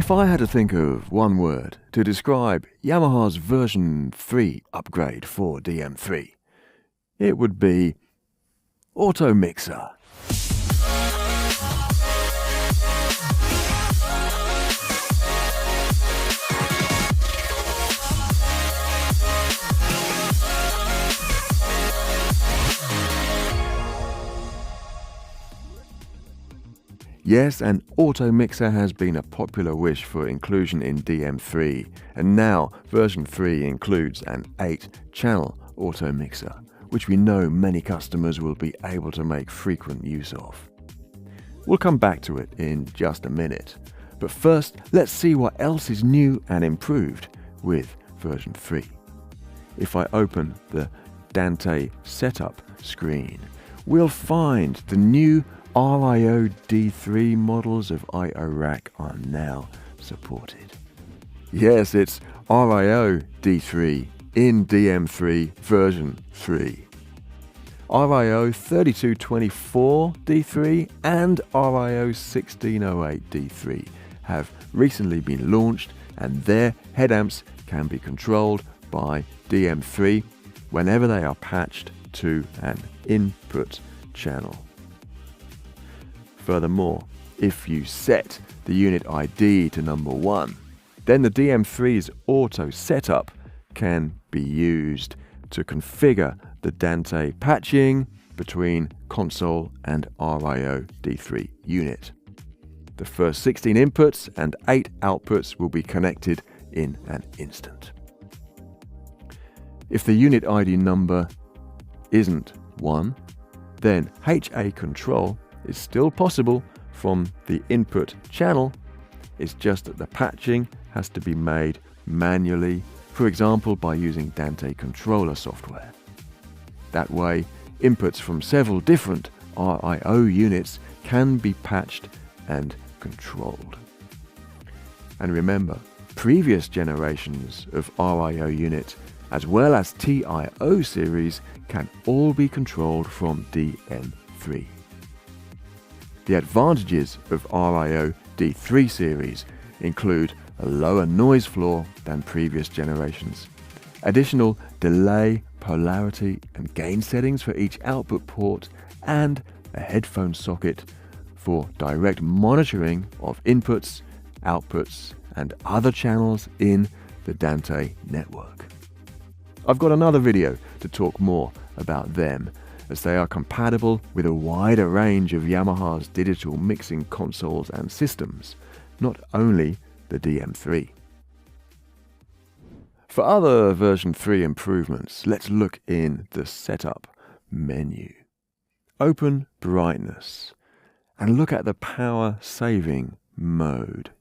If I had to think of one word to describe Yamaha's version 3 upgrade for dm3, it would be auto mixer. Yes, an auto mixer has been a popular wish for inclusion in dm3, and now version 3 includes an 8-channel auto mixer, which we know many customers will be able to make frequent use of. We'll come back to it in just a minute, but first let's see what else is new and improved with version 3. If I open the Dante setup screen, we'll find the new RIO D3 models of IO Rack are now supported. Yes, it's RIO D3 in dm3 version 3. RIO 3224 D3 and RIO 1608 D3 have recently been launched, and their head amps can be controlled by dm3 whenever they are patched to an input channel. Furthermore, if you set the unit ID to number 1, then the dm3's auto setup can be used to configure the Dante patching between console and RIO D3 unit. The first 16 inputs and 8 outputs will be connected in an instant. If the unit ID number isn't 1, then HA control is still possible from the input channel. It's just that the patching has to be made manually, for example by using Dante controller software. That way, inputs from several different RIO units can be patched and controlled. And remember, previous generations of RIO units as well as TIO series can all be controlled from dm3. The advantages of RIO D3 series include a lower noise floor than previous generations, additional delay, polarity and gain settings for each output port, and a headphone socket for direct monitoring of inputs, outputs and other channels in the Dante network. I've got another video to talk more about them, as they are compatible with a wider range of Yamaha's digital mixing consoles and systems, not only the dm3. For other version 3 improvements, let's look in the setup menu. Open brightness and look at the power saving mode.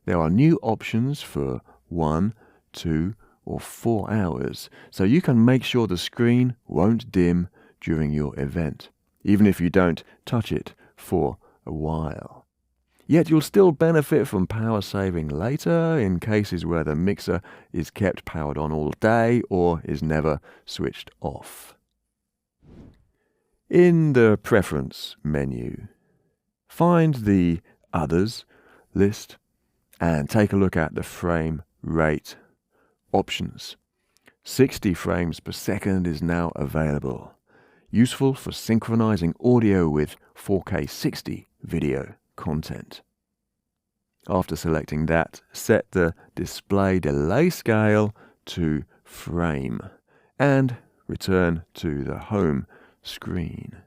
There are new options for 1, 2 or 4 hours, so you can make sure the screen won't dim during your event, even if you don't touch it for a while. Yet you'll still benefit from power saving later in cases where the mixer is kept powered on all day or is never switched off. In the Preference menu, find the Others list and take a look at the frame rate options. 60 frames per second is now available, useful for synchronizing audio with 4K 60 video content. After selecting that, set the display delay scale to frame and return to the home screen.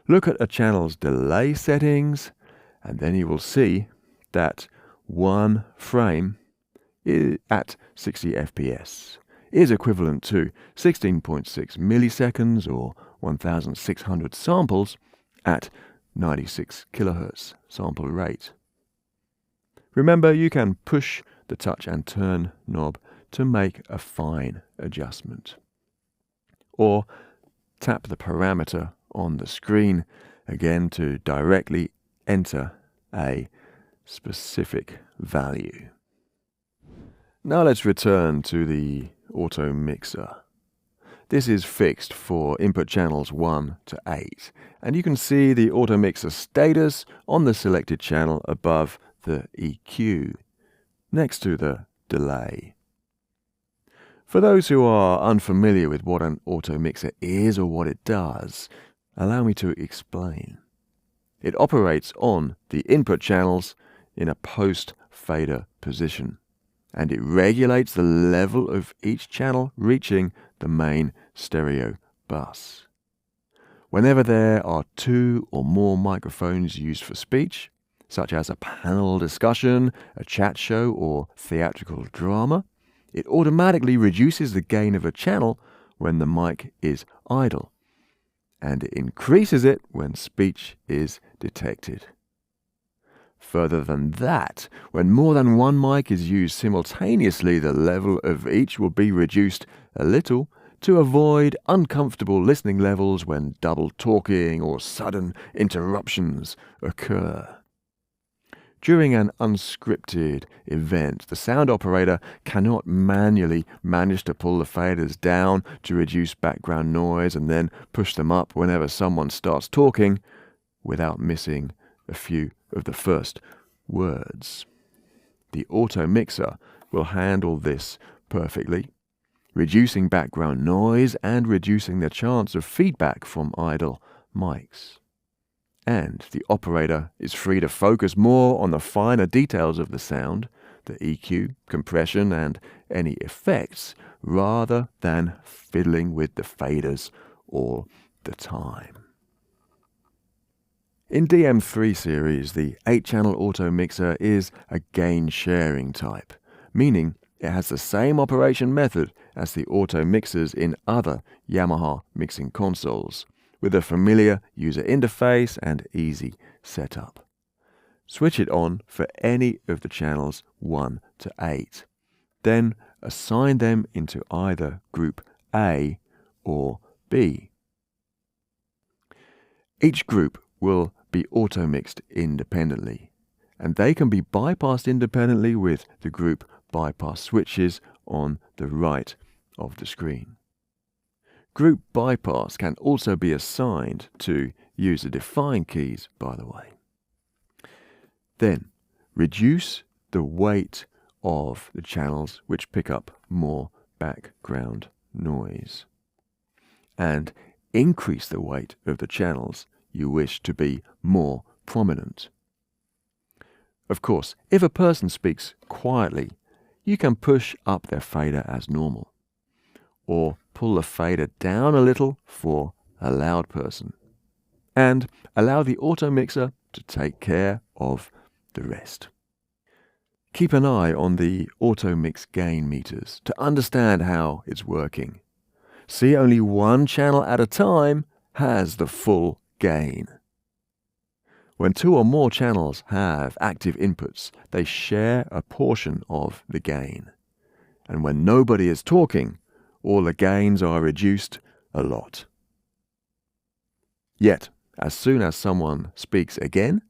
Look at a channel's delay settings and then you will see that 1 frame at 60 FPS is equivalent to 16.6 milliseconds or 1600 samples at 96 kHz sample rate. Remember, you can push the touch and turn knob to make a fine adjustment, or tap the parameter on the screen again to directly enter a specific value. Now let's return to the auto mixer. This is fixed for input channels 1 to 8, and you can see the auto mixer status on the selected channel above the EQ. next to the delay. For those who are unfamiliar with what an auto mixer is or what it does, allow me to explain. It operates on the input channels in a post-fader position, and it regulates the level of each channel reaching the main stereo bus. Whenever there are two or more microphones used for speech, such as a panel discussion, a chat show, or theatrical drama, it automatically reduces the gain of a channel when the mic is idle, and it increases it when speech is detected. Further than that, when more than one mic is used simultaneously, the level of each will be reduced a little to avoid uncomfortable listening levels when double talking or sudden interruptions occur. During an unscripted event, the sound operator cannot manually manage to pull the faders down to reduce background noise and then push them up whenever someone starts talking without missing a few of the first words. The auto mixer will handle this perfectly, reducing background noise and reducing the chance of feedback from idle mics. And the operator is free to focus more on the finer details of the sound, the EQ, compression, and any effects, rather than fiddling with the faders all the time. In dm3 series, the 8-channel auto mixer is a gain-sharing type, meaning it has the same operation method as the auto mixers in other Yamaha mixing consoles, with a familiar user interface and easy setup. Switch it on for any of the channels 1 to 8. Then assign them into either group A or B. Each group will be auto-mixed independently, and they can be bypassed independently with the group bypass switches on the right of the screen. Group bypass can also be assigned to user-defined keys, by the way. Then, reduce the weight of the channels which pick up more background noise, and increase the weight of the channels you wish to be more prominent. Of course, if a person speaks quietly, you can push up their fader as normal, or pull the fader down a little for a loud person, and allow the auto mixer to take care of the rest. Keep an eye on the auto mix gain meters to understand how it's working. See only one channel at a time has the full gain. When two or more channels have active inputs, they share a portion of the gain. And when nobody is talking, all the gains are reduced a lot. Yet, as soon as someone speaks again,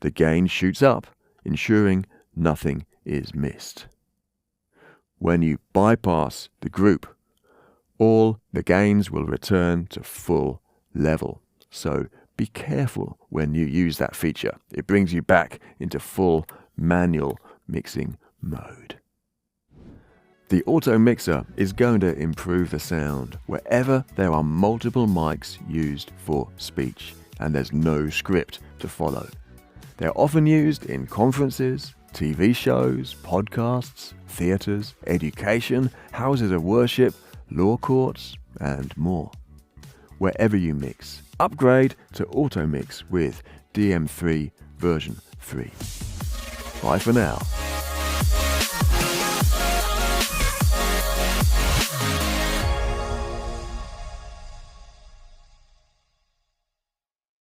the gain shoots up, ensuring nothing is missed. When you bypass the group, all the gains will return to full level. So be careful when you use that feature. It brings you back into full manual mixing mode. The auto mixer is going to improve the sound wherever there are multiple mics used for speech and there's no script to follow. They're often used in conferences, TV shows, podcasts, theaters, education, houses of worship, law courts, and more. Wherever you mix, upgrade to auto mix with dm3 version 3. Bye for now.